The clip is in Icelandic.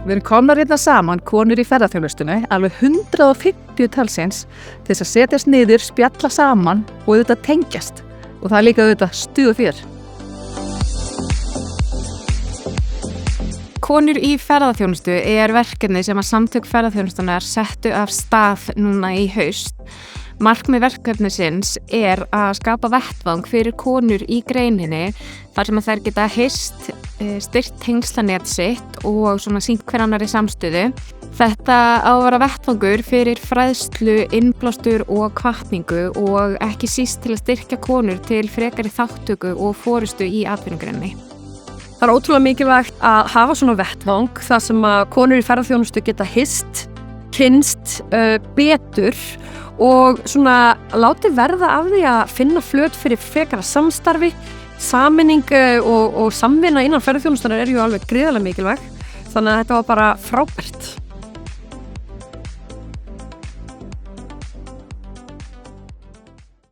Við erum komnar hérna saman, konur í ferðaþjónustunni, alveg 150 talsins, til þess að setjast niður, spjalla saman og auðvitað tengjast. Og það er líka auðvitað stuð og fjör. Konur í ferðaþjónustu er verkefni sem að samtök ferðaþjónustunar settu af stað núna í haust. Markmið verkefnisins er að skapa vettvang fyrir konur í greininni þar sem að þær geta hist, styrkt tengslanet sitt og svona sýnt hver annarri samstöðu. Þetta á að vera vettvangur fyrir fræðslu, innblástur og hvatningu og ekki síst til að styrkja konur til frekari þátttöku og forystu í atvinnugreininni. Það er ótrúlega mikilvægt að hafa svona vettvang þar sem að konur í ferðaþjónustu geta hist, kynnst betur og svona láti verða af því að finna flöt fyrir frekara samstarfi, sameining og samvinna innan ferðaþjónustunnar er ju alveg gríðarlega mikilvæg, þannig að þetta var bara frábært.